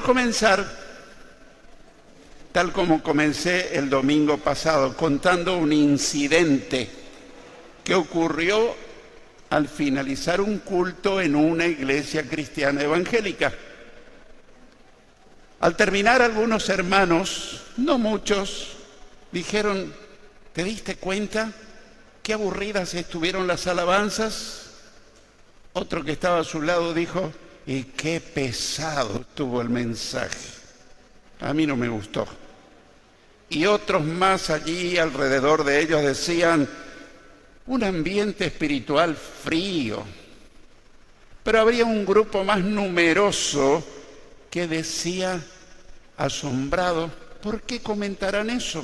comenzar, tal como comencé el domingo pasado, contando un incidente que ocurrió al finalizar un culto en una iglesia cristiana evangélica. Al terminar, algunos hermanos, no muchos, dijeron: ¿te diste cuenta qué aburridas estuvieron las alabanzas? Otro que estaba a su lado dijo: y qué pesado estuvo el mensaje. A mí no me gustó. Y otros más allí alrededor de ellos decían: un ambiente espiritual frío. Pero habría un grupo más numeroso que decía, asombrado: ¿por qué comentarán eso?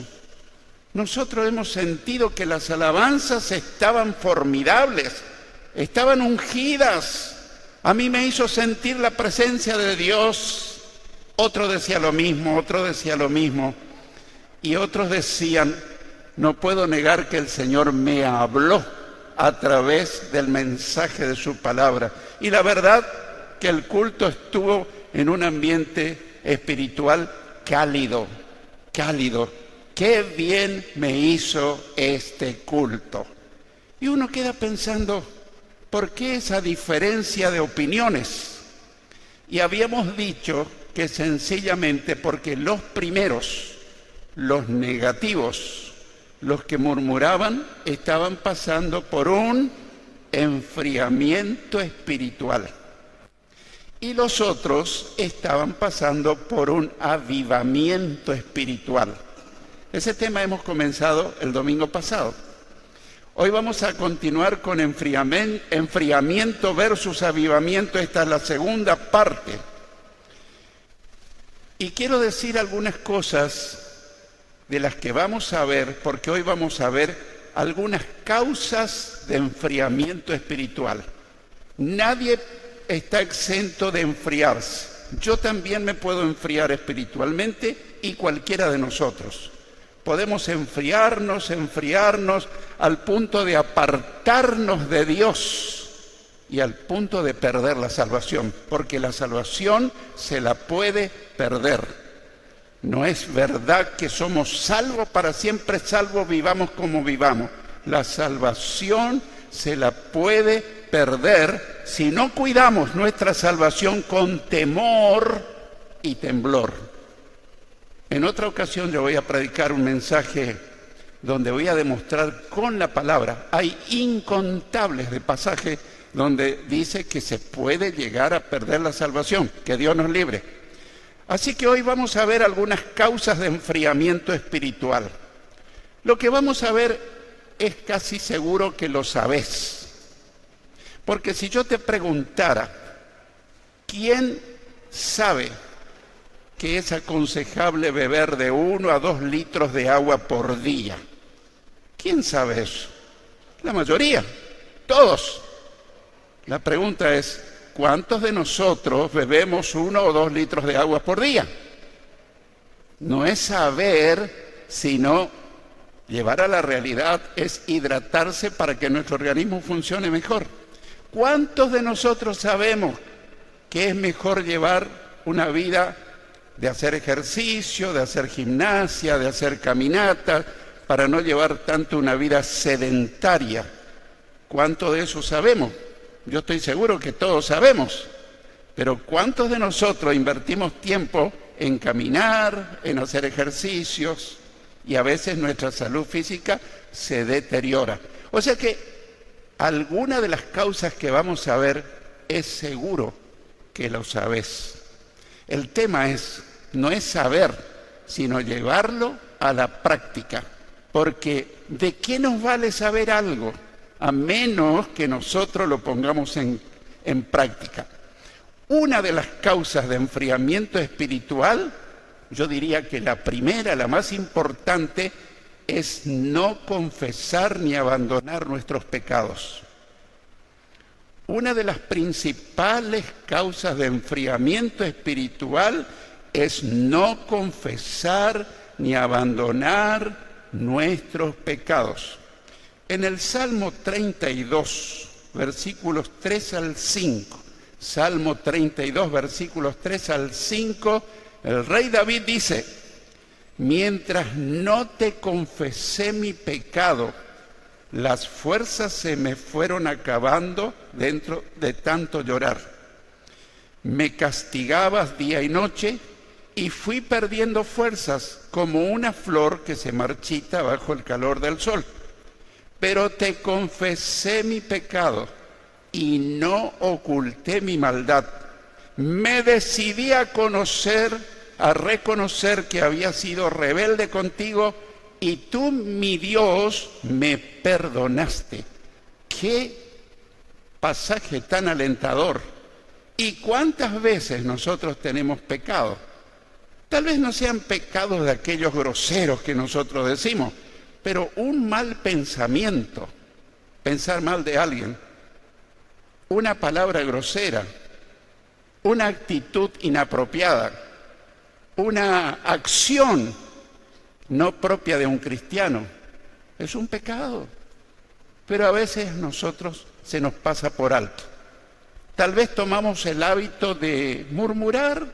Nosotros hemos sentido que las alabanzas estaban formidables, estaban ungidas. A mí me hizo sentir la presencia de Dios. Otro decía lo mismo, otro decía lo mismo. Y otros decían: no puedo negar que el Señor me habló a través del mensaje de su palabra. Y la verdad que el culto estuvo en un ambiente espiritual cálido, cálido. ¡Qué bien me hizo este culto! Y uno queda pensando, ¿por qué esa diferencia de opiniones? Y habíamos dicho que sencillamente porque los primeros, los negativos, los que murmuraban, estaban pasando por un enfriamiento espiritual. Y los otros estaban pasando por un avivamiento espiritual. Ese tema hemos comenzado el domingo pasado. Hoy vamos a continuar con enfriamiento versus avivamiento. Esta es la segunda parte. Y quiero decir algunas cosas de las que vamos a ver, porque hoy vamos a ver algunas causas de enfriamiento espiritual. Nadie está exento de enfriarse. Yo también me puedo enfriar espiritualmente y cualquiera de nosotros. Podemos enfriarnos al punto de apartarnos de Dios y al punto de perder la salvación, porque la salvación se la puede perder. No es verdad que somos salvos para siempre, salvos vivamos como vivamos. La salvación se la puede perder si no cuidamos nuestra salvación con temor y temblor. En otra ocasión le voy a predicar un mensaje donde voy a demostrar con la palabra. Hay incontables de pasajes donde dice que se puede llegar a perder la salvación, que Dios nos libre. Así que hoy vamos a ver algunas causas de enfriamiento espiritual. Lo que vamos a ver es casi seguro que lo sabés. Porque si yo te preguntara, ¿quién sabe que es aconsejable beber de 1 a 2 litros de agua por día? ¿Quién sabe eso? La mayoría, todos. La pregunta es, ¿cuántos de nosotros bebemos 1 o 2 litros de agua por día? No es saber, sino llevar a la realidad, es hidratarse para que nuestro organismo funcione mejor. ¿Cuántos de nosotros sabemos que es mejor llevar una vida de hacer ejercicio, de hacer gimnasia, de hacer caminata, para no llevar tanto una vida sedentaria? ¿Cuánto de eso sabemos? Yo estoy seguro que todos sabemos, pero ¿cuántos de nosotros invertimos tiempo en caminar, en hacer ejercicios? Y a veces nuestra salud física se deteriora. O sea que alguna de las causas que vamos a ver es seguro que lo sabés. El tema no es saber, sino llevarlo a la práctica. Porque ¿de qué nos vale saber algo? A menos que nosotros lo pongamos en práctica. Una de las causas de enfriamiento espiritual, yo diría que la primera, la más importante, es no confesar ni abandonar nuestros pecados. Una de las principales causas de enfriamiento espiritual es no confesar ni abandonar nuestros pecados. En el Salmo 32, versículos 3 al 5, Salmo 32, versículos 3 al 5, el rey David dice: mientras no te confesé mi pecado, las fuerzas se me fueron acabando dentro de tanto llorar. Me castigabas día y noche y fui perdiendo fuerzas como una flor que se marchita bajo el calor del sol. Pero te confesé mi pecado y no oculté mi maldad. Me decidí a reconocer que había sido rebelde contigo y tú, mi Dios, me perdonaste. ¡Qué pasaje tan alentador! ¿Y cuántas veces nosotros tenemos pecado? Tal vez no sean pecados de aquellos groseros que nosotros decimos, pero un mal pensamiento, pensar mal de alguien, una palabra grosera, una actitud inapropiada, una acción no propia de un cristiano, es un pecado. Pero a veces nosotros se nos pasa por alto. Tal vez tomamos el hábito de murmurar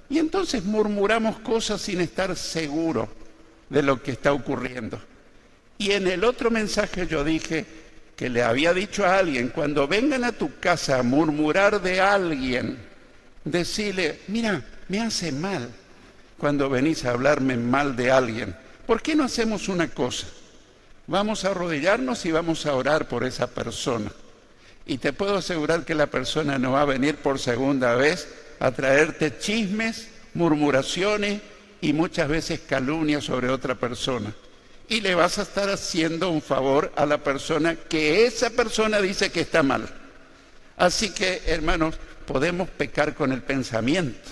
y entonces murmuramos cosas sin estar seguros de lo que está ocurriendo. Y en el otro mensaje yo dije que le había dicho a alguien: cuando vengan a tu casa a murmurar de alguien, decile: mira, me hace mal cuando venís a hablarme mal de alguien. ¿Por qué no hacemos una cosa? Vamos a arrodillarnos y vamos a orar por esa persona. Y te puedo asegurar que la persona no va a venir por segunda vez a traerte chismes, murmuraciones y muchas veces calumnias sobre otra persona. Y le vas a estar haciendo un favor a la persona que esa persona dice que está mal. Así que, hermanos, podemos pecar con el pensamiento,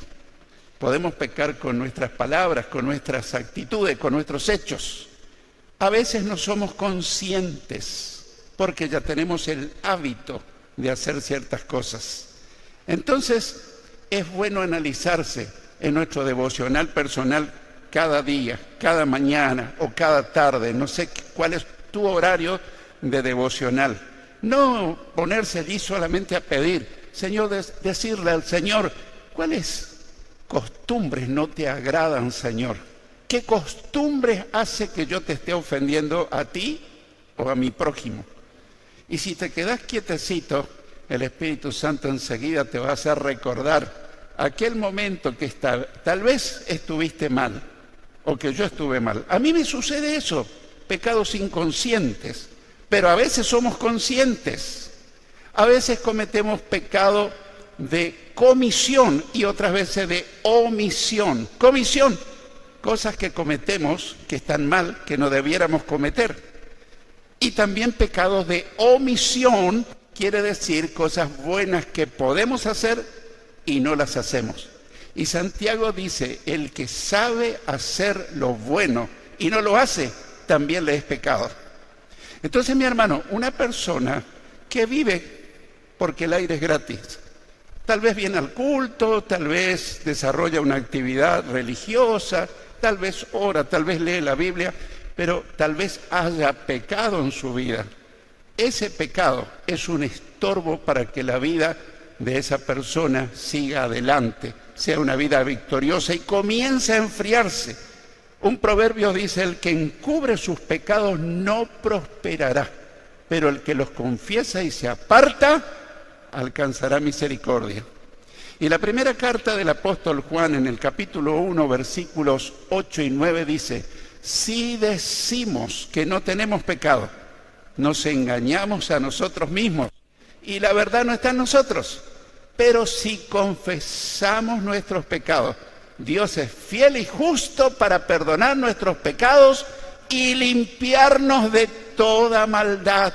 podemos pecar con nuestras palabras, con nuestras actitudes, con nuestros hechos. A veces no somos conscientes porque ya tenemos el hábito de hacer ciertas cosas. Entonces, es bueno analizarse en nuestro devocional personal cada día, cada mañana o cada tarde. No sé cuál es tu horario de devocional. No ponerse allí solamente a pedir, Señor, decirle al Señor: ¿cuáles costumbres no te agradan, Señor? ¿Qué costumbres hace que yo te esté ofendiendo a ti o a mi prójimo? Y si te quedas quietecito, el Espíritu Santo enseguida te va a hacer recordar aquel momento que tal vez estuviste mal o que yo estuve mal. A mí me sucede eso, pecados inconscientes, pero a veces somos conscientes. A veces cometemos pecado de comisión y otras veces de omisión. Comisión, cosas que cometemos que están mal, que no debiéramos cometer. Y también pecados de omisión, quiere decir cosas buenas que podemos hacer y no las hacemos. Y Santiago dice: el que sabe hacer lo bueno y no lo hace, también le es pecado. Entonces, mi hermano, una persona que vive porque el aire es gratis, tal vez viene al culto, tal vez desarrolla una actividad religiosa, tal vez ora, tal vez lee la Biblia, pero tal vez haya pecado en su vida. Ese pecado es un estorbo para que la vida de esa persona siga adelante, sea una vida victoriosa y comience a enfriarse. Un proverbio dice: el que encubre sus pecados no prosperará, pero el que los confiesa y se aparta alcanzará misericordia. Y la primera carta del apóstol Juan, en el capítulo 1, versículos 8 y 9, dice: si decimos que no tenemos pecado, nos engañamos a nosotros mismos y la verdad no está en nosotros. Pero si confesamos nuestros pecados, Dios es fiel y justo para perdonar nuestros pecados y limpiarnos de toda maldad.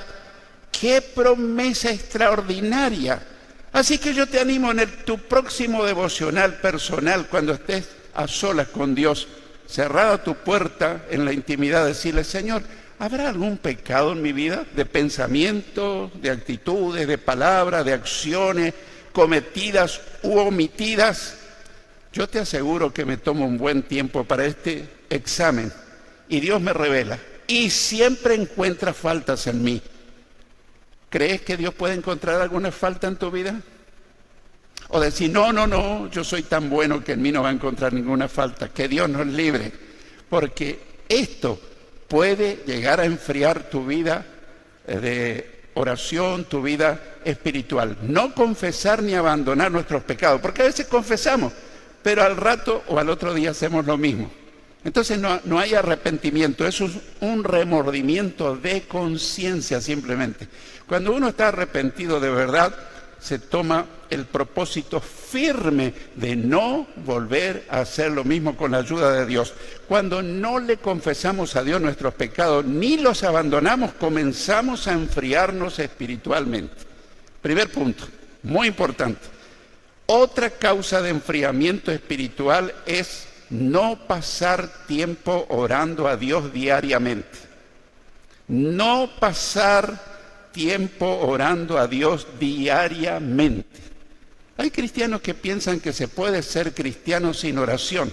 ¡Qué promesa extraordinaria! Así que yo te animo en tu próximo devocional personal, cuando estés a solas con Dios, cerrada tu puerta en la intimidad, decirle: Señor, ¿habrá algún pecado en mi vida? De pensamiento, de actitudes, de palabras, de acciones cometidas u omitidas. Yo te aseguro que me tomo un buen tiempo para este examen y Dios me revela y siempre encuentra faltas en mí. ¿Crees que Dios puede encontrar alguna falta en tu vida? O decir, no, yo soy tan bueno que en mí no va a encontrar ninguna falta, que Dios nos libre. Porque esto puede llegar a enfriar tu vida de oración, tu vida espiritual. No confesar ni abandonar nuestros pecados, porque a veces confesamos, pero al rato o al otro día hacemos lo mismo. Entonces no hay arrepentimiento, eso es un remordimiento de conciencia simplemente. Cuando uno está arrepentido de verdad, se toma el propósito firme de no volver a hacer lo mismo con la ayuda de Dios. Cuando no le confesamos a Dios nuestros pecados, ni los abandonamos, comenzamos a enfriarnos espiritualmente. Primer punto, muy importante. Otra causa de enfriamiento espiritual es no pasar tiempo orando a Dios diariamente. No pasar tiempo orando a Dios diariamente. Hay cristianos que piensan que se puede ser cristiano sin oración.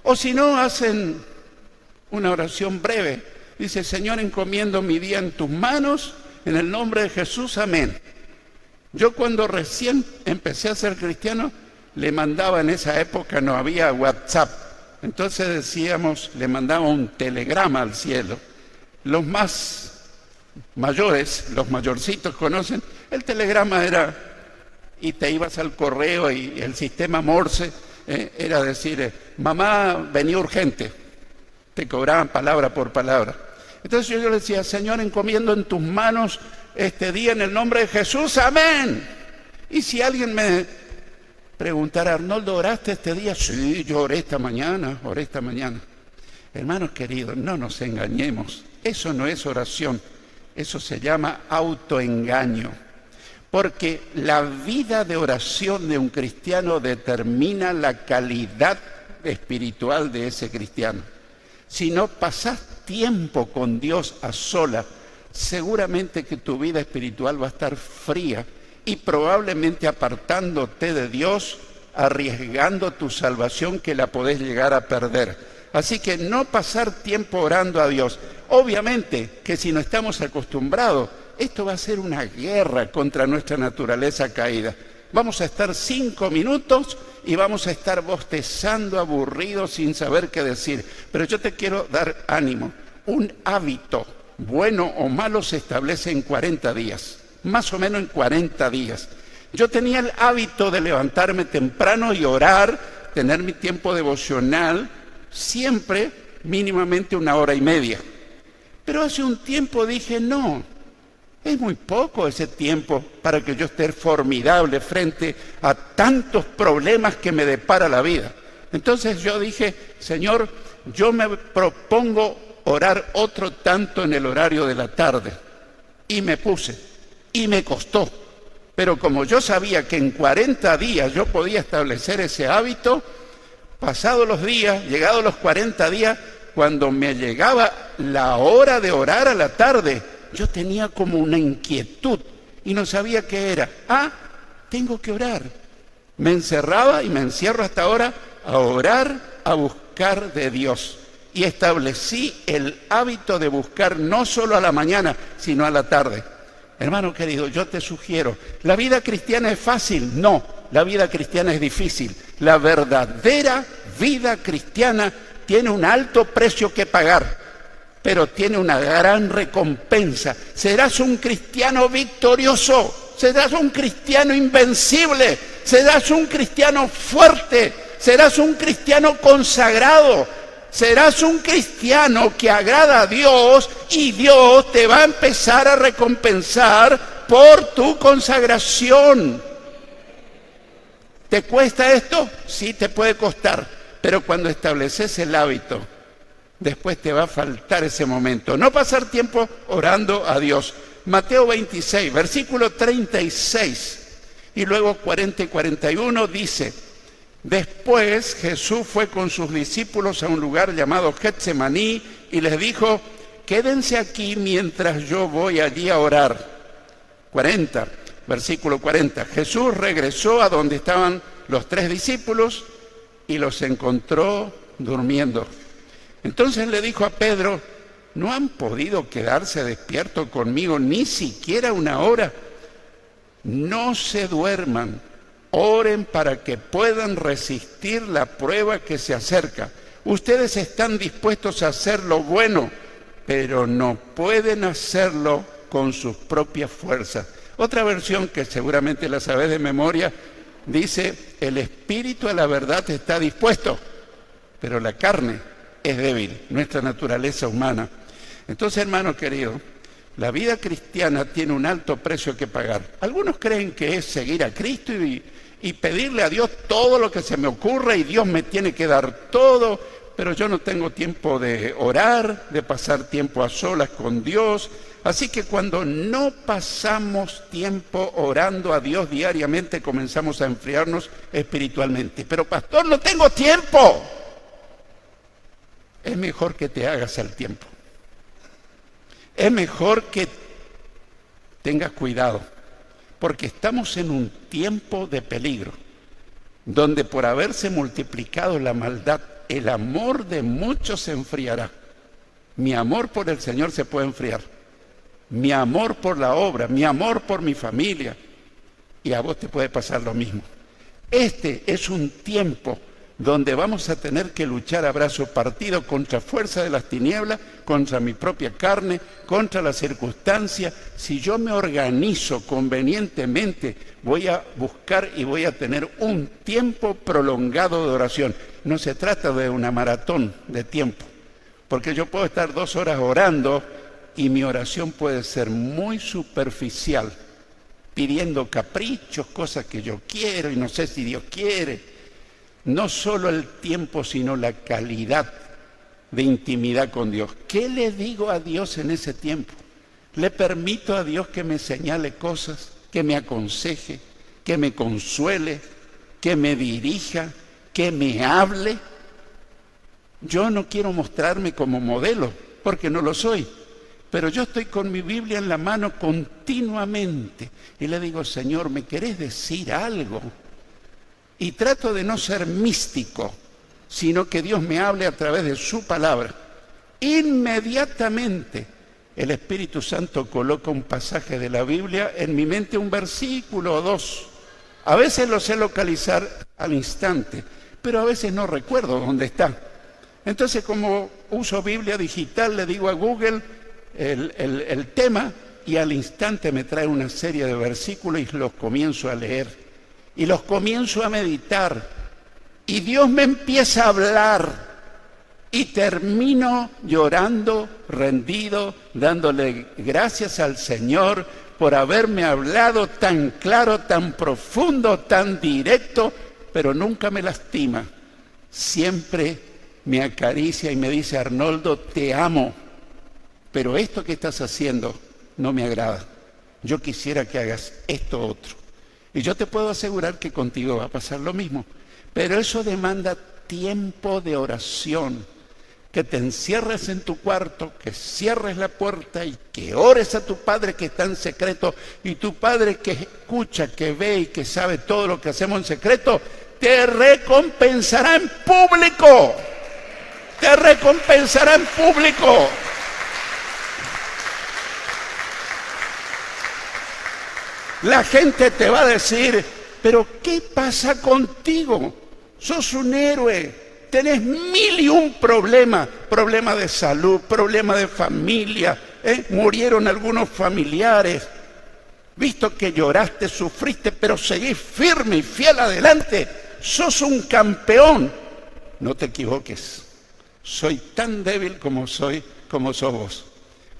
O si no, hacen una oración breve. Dice, Señor, encomiendo mi día en tus manos, en el nombre de Jesús, amén. Yo cuando recién empecé a ser cristiano, le mandaba, en esa época no había WhatsApp. Entonces decíamos, le mandaba un telegrama al cielo. Los más mayores, los mayorcitos conocen, el telegrama era, y te ibas al correo y el sistema Morse era decir, mamá, venía urgente, te cobraban palabra por palabra. Entonces yo le decía, Señor, encomiendo en tus manos este día en el nombre de Jesús, amén. Y si alguien me preguntara, Arnoldo, ¿oraste este día? Sí, yo oré esta mañana. Hermanos queridos, no nos engañemos, eso no es oración. Eso se llama autoengaño, porque la vida de oración de un cristiano determina la calidad espiritual de ese cristiano. Si no pasás tiempo con Dios a solas, seguramente que tu vida espiritual va a estar fría y probablemente apartándote de Dios, arriesgando tu salvación que la podés llegar a perder. Así que no pasar tiempo orando a Dios. Obviamente que si no estamos acostumbrados, esto va a ser una guerra contra nuestra naturaleza caída. Vamos a estar 5 minutos y vamos a estar bostezando, aburridos, sin saber qué decir. Pero yo te quiero dar ánimo. Un hábito, bueno o malo, se establece en 40 días. Más o menos en 40 días. Yo tenía el hábito de levantarme temprano y orar, tener mi tiempo devocional, siempre mínimamente 1 hora y media. Pero hace un tiempo dije, no, es muy poco ese tiempo para que yo esté formidable frente a tantos problemas que me depara la vida. Entonces yo dije, Señor, yo me propongo orar otro tanto en el horario de la tarde. Y me puse, y me costó. Pero como yo sabía que en 40 días yo podía establecer ese hábito, pasados los días, llegados los 40 días, cuando me llegaba la hora de orar a la tarde, yo tenía como una inquietud y no sabía qué era. Tengo que orar. Me encerraba y me encierro hasta ahora a orar, a buscar de Dios. Y establecí el hábito de buscar no solo a la mañana, sino a la tarde. Hermano querido, yo te sugiero, ¿la vida cristiana es fácil? No, la vida cristiana es difícil. La verdadera vida cristiana tiene un alto precio que pagar, pero tiene una gran recompensa. Serás un cristiano victorioso, serás un cristiano invencible, serás un cristiano fuerte, serás un cristiano consagrado, serás un cristiano que agrada a Dios y Dios te va a empezar a recompensar por tu consagración. ¿Te cuesta esto? Sí, te puede costar, pero cuando estableces el hábito, después te va a faltar ese momento. No pasar tiempo orando a Dios. Mateo 26, versículo 36, y luego 40 y 41 dice, después Jesús fue con sus discípulos a un lugar llamado Getsemaní y les dijo, quédense aquí mientras yo voy allí a orar. 40, versículo 40, Jesús regresó a donde estaban los 3 discípulos y los encontró durmiendo. Entonces le dijo a Pedro, ¿no han podido quedarse despiertos conmigo ni siquiera 1 hora? No se duerman, Oren para que puedan resistir la prueba que se acerca. Ustedes están dispuestos a hacer lo bueno, pero no pueden hacerlo con sus propias fuerzas. Otra versión que seguramente la sabés de memoria dice: el espíritu a la verdad está dispuesto, pero la carne es débil, nuestra naturaleza humana. Entonces, hermano querido, la vida cristiana tiene un alto precio que pagar. Algunos creen que es seguir a Cristo y pedirle a Dios todo lo que se me ocurra y Dios me tiene que dar todo, pero yo no tengo tiempo de orar, de pasar tiempo a solas con Dios. Así que cuando no pasamos tiempo orando a Dios diariamente, comenzamos a enfriarnos espiritualmente. Pero pastor, no tengo tiempo. Es mejor que te hagas al tiempo. Es mejor que tengas cuidado, porque estamos en un tiempo de peligro, donde por haberse multiplicado la maldad, el amor de muchos se enfriará. Mi amor por el Señor se puede enfriar. Mi amor por la obra, mi amor por mi familia, y a vos te puede pasar lo mismo. Este es un tiempo donde vamos a tener que luchar a brazo partido contra fuerza de las tinieblas, contra mi propia carne, contra las circunstancias. Si yo me organizo convenientemente, voy a buscar y voy a tener un tiempo prolongado de oración. No se trata de una maratón de tiempo, porque yo puedo estar 2 horas orando y mi oración puede ser muy superficial, pidiendo caprichos, cosas que yo quiero y no sé si Dios quiere. No solo el tiempo, sino la calidad de intimidad con Dios. ¿Qué le digo a Dios en ese tiempo? ¿Le permito a Dios que me señale cosas, que me aconseje, que me consuele, que me dirija, que me hable? Yo no quiero mostrarme como modelo, porque no lo soy. Pero yo estoy con mi Biblia en la mano continuamente y le digo: Señor, ¿me querés decir algo? Y trato de no ser místico, sino que Dios me hable a través de su palabra. Inmediatamente el Espíritu Santo coloca un pasaje de la Biblia en mi mente, un versículo o 2. A veces lo sé localizar al instante, pero a veces no recuerdo dónde está. Entonces, como uso Biblia digital, le digo a Google el tema y al instante me trae una serie de versículos y los comienzo a leer. Y los comienzo a meditar, y Dios me empieza a hablar, y termino llorando, rendido, dándole gracias al Señor por haberme hablado tan claro, tan profundo, tan directo, pero nunca me lastima. Siempre me acaricia y me dice: Arnoldo, te amo, pero esto que estás haciendo no me agrada. Yo quisiera que hagas esto otro. Y yo te puedo asegurar que contigo va a pasar lo mismo. Pero eso demanda tiempo de oración. Que te encierres en tu cuarto, que cierres la puerta y que ores a tu Padre que está en secreto. Y tu Padre que escucha, que ve y que sabe todo lo que hacemos en secreto, te recompensará en público. Te recompensará en público. La gente te va a decir: pero ¿qué pasa contigo? Sos un héroe, tenés 1001 problemas, problemas de salud, problemas de familia, murieron algunos familiares, visto que lloraste, sufriste, pero seguís firme y fiel adelante, sos un campeón. No te equivoques, soy tan débil como sos vos.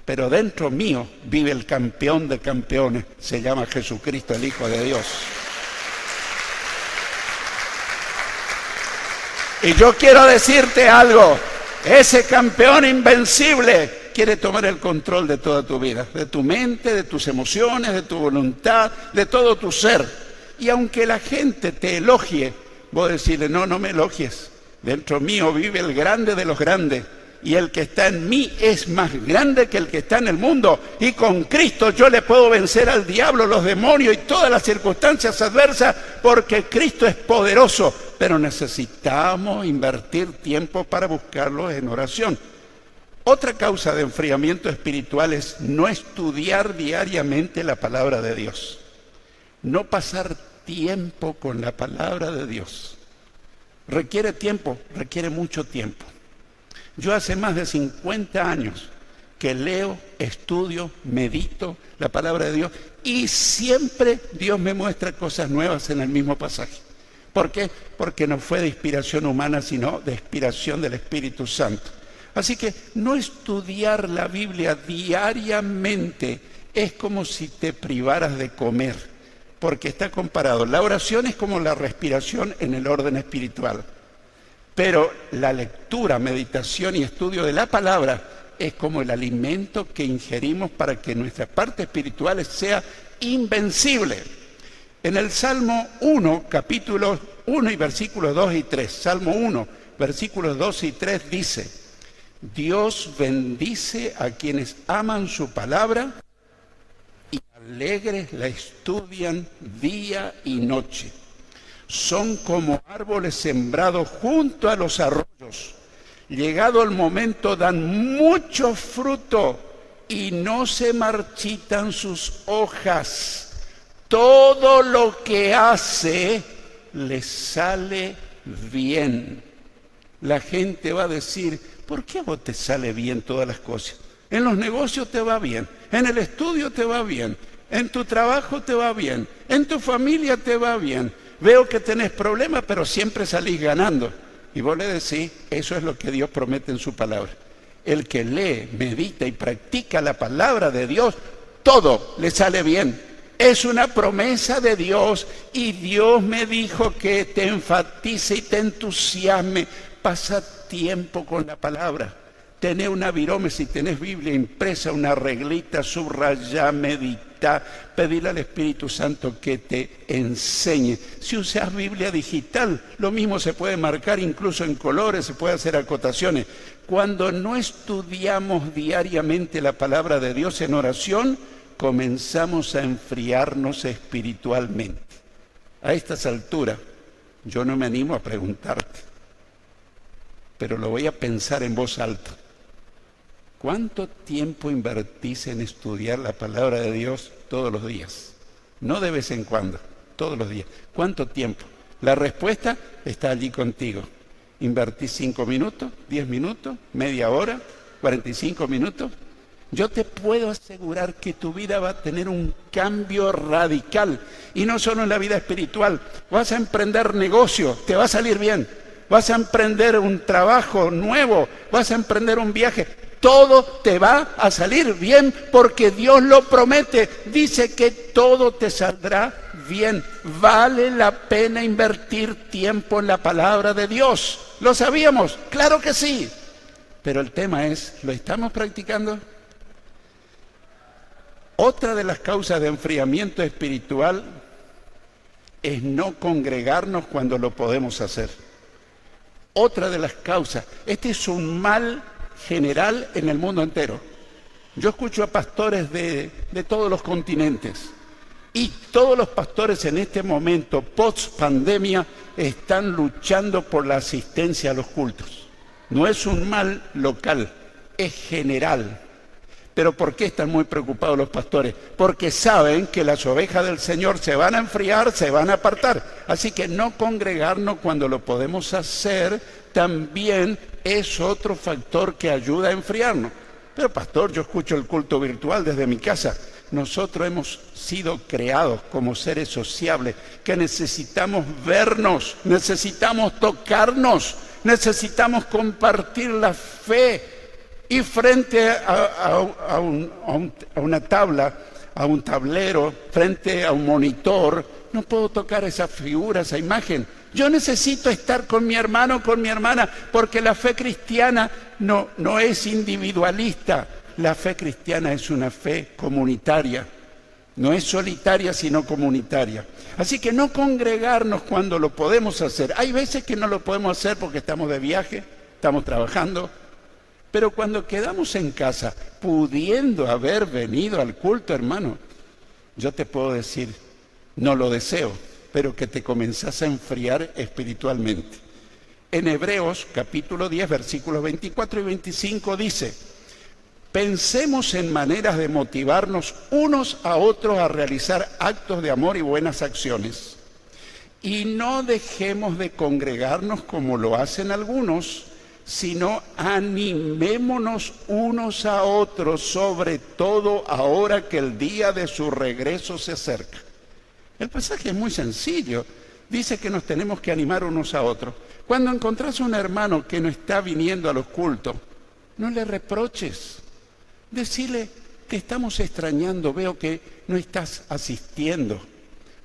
Pero dentro mío vive el campeón de campeones, se llama Jesucristo, el Hijo de Dios. Y yo quiero decirte algo: ese campeón invencible quiere tomar el control de toda tu vida, de tu mente, de tus emociones, de tu voluntad, de todo tu ser. Y aunque la gente te elogie, vos decirle: no, no me elogies, dentro mío vive el grande de los grandes. Y el que está en mí es más grande que el que está en el mundo. Y con Cristo yo le puedo vencer al diablo, los demonios y todas las circunstancias adversas, porque Cristo es poderoso. Pero necesitamos invertir tiempo para buscarlo en oración. Otra causa de enfriamiento espiritual es no estudiar diariamente la palabra de Dios. No pasar tiempo con la palabra de Dios. Requiere tiempo, requiere mucho tiempo. Yo hace más de 50 años que leo, estudio, medito la palabra de Dios y siempre Dios me muestra cosas nuevas en el mismo pasaje. ¿Por qué? Porque no fue de inspiración humana, sino de inspiración del Espíritu Santo. Así que no estudiar la Biblia diariamente es como si te privaras de comer, porque está comparado. La oración es como la respiración en el orden espiritual, pero la lectura, meditación y estudio de la palabra es como el alimento que ingerimos para que nuestra parte espiritual sea invencible. En el Salmo 1, capítulo 1 y versículos 2 y 3, Salmo 1, versículos 2 y 3 dice: Dios bendice a quienes aman su palabra y alegres la estudian día y noche. Son como árboles sembrados junto a los arroyos. Llegado el momento dan mucho fruto y no se marchitan sus hojas. Todo lo que hace le sale bien. La gente va a decir: ¿por qué a vos te sale bien todas las cosas? En los negocios te va bien, en el estudio te va bien, en tu trabajo te va bien, en tu familia te va bien. Veo que tenés problemas, pero siempre salís ganando. Y vos le decís: eso es lo que Dios promete en su palabra. El que lee, medita y practica la palabra de Dios, todo le sale bien. Es una promesa de Dios y Dios me dijo que te enfatice y te entusiasme. Pasa tiempo con la palabra. Tenés una virome, si tenés Biblia impresa, una reglita, subrayá, medita, pedirle al Espíritu Santo que te enseñe. Si usas Biblia digital, lo mismo se puede marcar incluso en colores, se puede hacer acotaciones. Cuando no estudiamos diariamente la palabra de Dios en oración, comenzamos a enfriarnos espiritualmente. A estas alturas, yo no me animo a preguntarte, pero lo voy a pensar en voz alta. ¿Cuánto tiempo invertís en estudiar la palabra de Dios todos los días? No de vez en cuando, todos los días. ¿Cuánto tiempo? La respuesta está allí contigo. ¿Invertís 5 minutos, 10 minutos, media hora, 45 minutos? Yo te puedo asegurar que tu vida va a tener un cambio radical. Y no solo en la vida espiritual. Vas a emprender negocio, te va a salir bien. Vas a emprender un trabajo nuevo, vas a emprender un viaje. Todo te va a salir bien porque Dios lo promete. Dice que todo te saldrá bien. Vale la pena invertir tiempo en la palabra de Dios. ¿Lo sabíamos? Claro que sí. Pero el tema es, ¿lo estamos practicando? Otra de las causas de enfriamiento espiritual es no congregarnos cuando lo podemos hacer. Otra de las causas. Este es un mal general en el mundo entero. Yo escucho a pastores de todos los continentes y todos los pastores en este momento, post pandemia, están luchando por la asistencia a los cultos. No es un mal local, es general. ¿Pero por qué están muy preocupados los pastores? Porque saben que las ovejas del Señor se van a enfriar, se van a apartar. Así que no congregarnos cuando lo podemos hacer también es otro factor que ayuda a enfriarnos. Pero pastor, yo escucho el culto virtual desde mi casa. Nosotros hemos sido creados como seres sociables que necesitamos vernos, necesitamos tocarnos, necesitamos compartir la fe. Y frente a una tabla, a un tablero, frente a un monitor, no puedo tocar esa figura, esa imagen. Yo necesito estar con mi hermano, con mi hermana, porque la fe cristiana no es individualista. La fe cristiana es una fe comunitaria. No es solitaria, sino comunitaria. Así que no congregarnos cuando lo podemos hacer. Hay veces que no lo podemos hacer porque estamos de viaje, estamos trabajando. Pero cuando quedamos en casa, pudiendo haber venido al culto, hermano, yo te puedo decir, no lo deseo, pero que te comenzás a enfriar espiritualmente. En Hebreos, capítulo 10, versículos 24 y 25 dice: pensemos en maneras de motivarnos unos a otros a realizar actos de amor y buenas acciones. Y no dejemos de congregarnos como lo hacen algunos, sino animémonos unos a otros, sobre todo ahora que el día de su regreso se acerca. El pasaje es muy sencillo. Dice que nos tenemos que animar unos a otros. Cuando encontrás a un hermano que no está viniendo a los cultos, no le reproches. Decile: te estamos extrañando, veo que no estás asistiendo.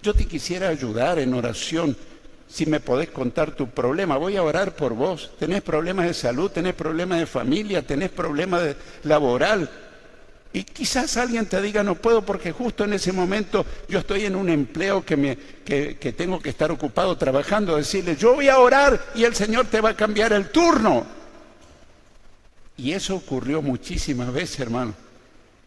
Yo te quisiera ayudar en oración, si me podés contar tu problema. Voy a orar por vos. ¿Tenés problemas de salud? ¿Tenés problemas de familia? ¿Tenés problemas laboral? Y quizás alguien te diga: no puedo porque justo en ese momento yo estoy en un empleo que tengo que estar ocupado trabajando. Decirle: yo voy a orar y el Señor te va a cambiar el turno. Y eso ocurrió muchísimas veces, hermano.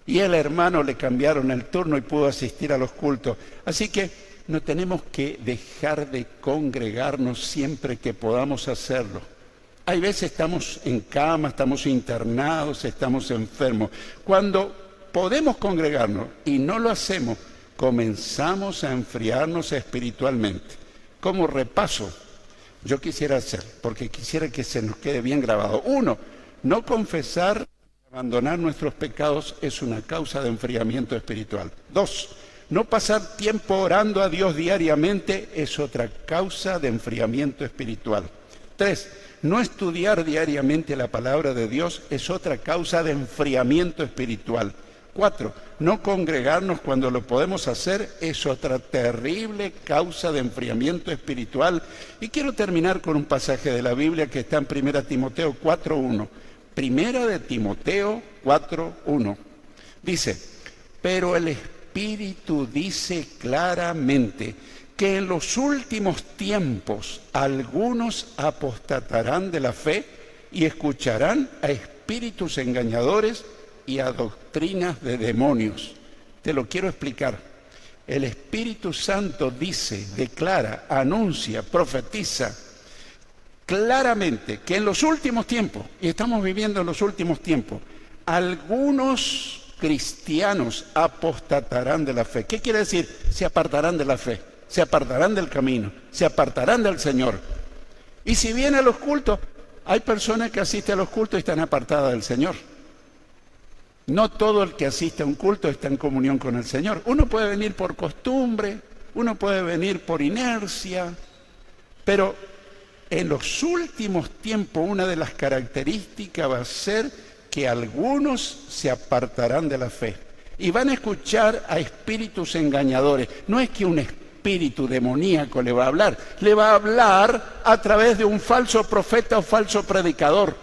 Y el hermano le cambiaron el turno y pudo asistir a los cultos. Así que no tenemos que dejar de congregarnos siempre que podamos hacerlo. Hay veces estamos en cama, estamos internados, estamos enfermos. Cuando podemos congregarnos y no lo hacemos, comenzamos a enfriarnos espiritualmente. Como repaso, yo quisiera hacer, porque quisiera que se nos quede bien grabado. 1, no confesar, abandonar nuestros pecados es una causa de enfriamiento espiritual. 2, no pasar tiempo orando a Dios diariamente es otra causa de enfriamiento espiritual. 3, no estudiar diariamente la palabra de Dios es otra causa de enfriamiento espiritual. 4, no congregarnos cuando lo podemos hacer es otra terrible causa de enfriamiento espiritual. Y quiero terminar con un pasaje de la Biblia que está en 1 Timoteo 4:1. 1 de Timoteo 4:1. Dice: pero el Espíritu dice claramente que en los últimos tiempos algunos apostatarán de la fe y escucharán a espíritus engañadores y a doctrinas de demonios. Te lo quiero explicar. El Espíritu Santo dice, declara, anuncia, profetiza claramente que en los últimos tiempos, y estamos viviendo en los últimos tiempos, algunos cristianos apostatarán de la fe. ¿Qué quiere decir? Se apartarán de la fe, se apartarán del camino, se apartarán del Señor. Y si viene a los cultos, hay personas que asisten a los cultos y están apartadas del Señor. No todo el que asiste a un culto está en comunión con el Señor. Uno puede venir por costumbre, uno puede venir por inercia, pero en los últimos tiempos una de las características va a ser que algunos se apartarán de la fe y van a escuchar a espíritus engañadores. No es que un espíritu demoníaco le va a hablar a través de un falso profeta o falso predicador.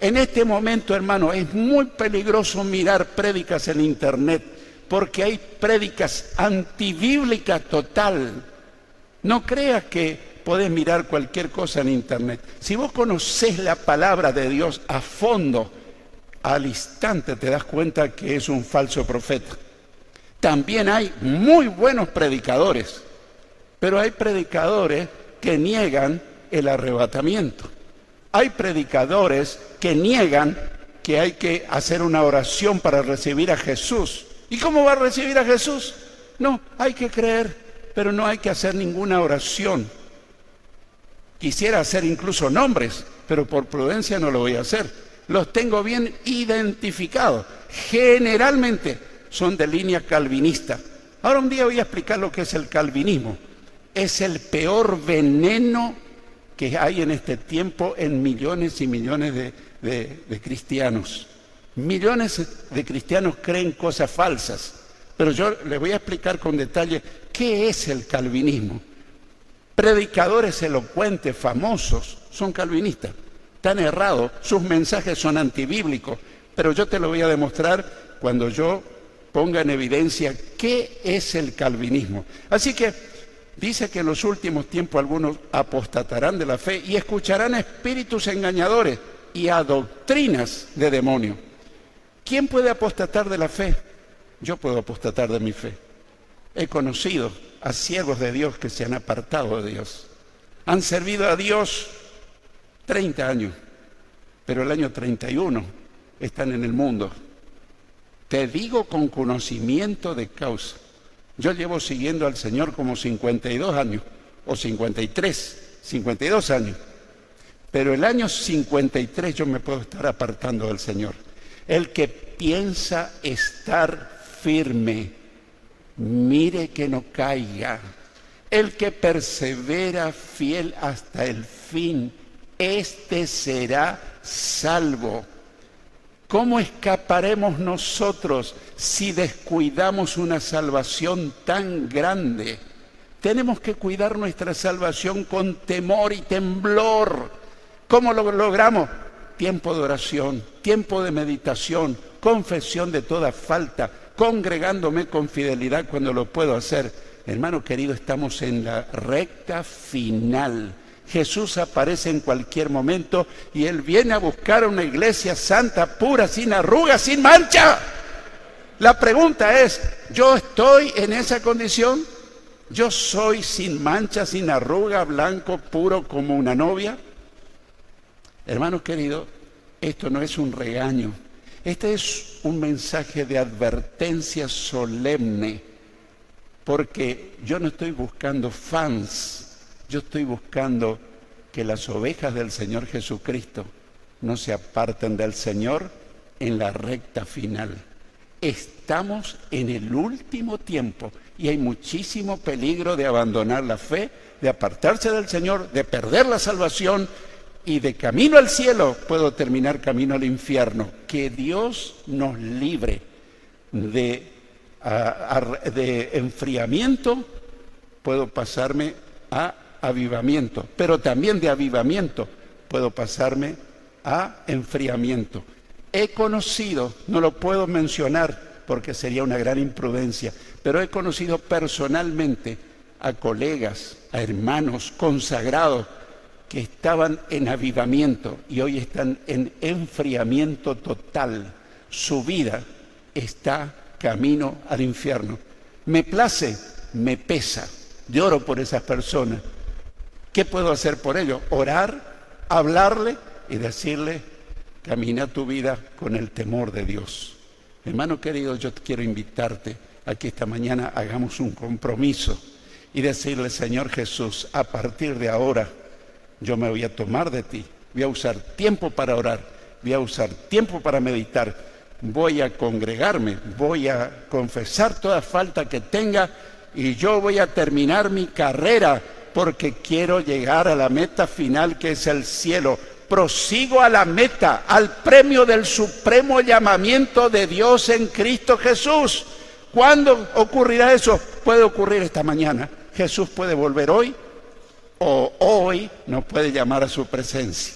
En este momento, hermano, es muy peligroso mirar prédicas en internet, porque hay prédicas antibíblicas total. No creas que podés mirar cualquier cosa en internet. Si vos conocés la palabra de Dios a fondo, al instante te das cuenta que es un falso profeta. También hay muy buenos predicadores, pero hay predicadores que niegan el arrebatamiento. Hay predicadores que niegan que hay que hacer una oración para recibir a Jesús. ¿Y cómo va a recibir a Jesús? No, hay que creer, pero no hay que hacer ninguna oración. Quisiera hacer incluso nombres, pero por prudencia no lo voy a hacer. Los tengo bien identificados. Generalmente son de línea calvinista. Ahora un día voy a explicar lo que es el calvinismo. Es el peor veneno que hay en este tiempo en millones y millones de cristianos. Millones de cristianos creen cosas falsas, pero yo les voy a explicar con detalle qué es el calvinismo. Predicadores elocuentes, famosos, son calvinistas. Están errados, sus mensajes son antibíblicos, pero yo te lo voy a demostrar cuando yo ponga en evidencia qué es el calvinismo. Así que dice que en los últimos tiempos algunos apostatarán de la fe y escucharán a espíritus engañadores y a doctrinas de demonios. ¿Quién puede apostatar de la fe? Yo puedo apostatar de mi fe. He conocido a siervos de Dios que se han apartado de Dios. Han servido a Dios 30 años, pero el año 31 están en el mundo. Te digo con conocimiento de causa. Yo llevo siguiendo al Señor como 52 años. o 53, 52 años. Pero el año 53 yo me puedo estar apartando del Señor. El que piensa estar firme, mire que no caiga. El que persevera fiel hasta el fin, este será salvo. ¿Cómo escaparemos nosotros si descuidamos una salvación tan grande? Tenemos que cuidar nuestra salvación con temor y temblor. ¿Cómo lo logramos? Tiempo de oración, tiempo de meditación, confesión de toda falta, congregándome con fidelidad cuando lo puedo hacer. Hermano querido, estamos en la recta final. Jesús aparece en cualquier momento y Él viene a buscar una iglesia santa, pura, sin arrugas, sin mancha. La pregunta es, ¿yo estoy en esa condición? ¿Yo soy sin mancha, sin arruga, blanco, puro como una novia? Hermanos queridos, esto no es un regaño. Este es un mensaje de advertencia solemne, porque yo no estoy buscando fans, yo estoy buscando que las ovejas del Señor Jesucristo no se aparten del Señor en la recta final. Estamos en el último tiempo y hay muchísimo peligro de abandonar la fe, de apartarse del Señor, de perder la salvación y de camino al cielo puedo terminar camino al infierno. Que Dios nos libre de enfriamiento, puedo pasarme a avivamiento, pero también de avivamiento puedo pasarme a enfriamiento. He conocido, no lo puedo mencionar porque sería una gran imprudencia, pero he conocido personalmente a colegas, a hermanos consagrados que estaban en avivamiento y hoy están en enfriamiento total. Su vida está camino al infierno. Me place, me pesa. Lloro por esas personas. ¿Qué puedo hacer por ellos? Orar, hablarle y decirle: camina tu vida con el temor de Dios. Hermano querido, yo quiero invitarte a que esta mañana hagamos un compromiso y decirle: Señor Jesús, a partir de ahora yo me voy a tomar de ti, voy a usar tiempo para orar, voy a usar tiempo para meditar, voy a congregarme, voy a confesar toda falta que tenga y yo voy a terminar mi carrera porque quiero llegar a la meta final que es el cielo. Prosigo a la meta, al premio del supremo llamamiento de Dios en Cristo Jesús. ¿Cuándo ocurrirá eso? Puede ocurrir esta mañana. Jesús puede volver hoy o hoy nos puede llamar a su presencia.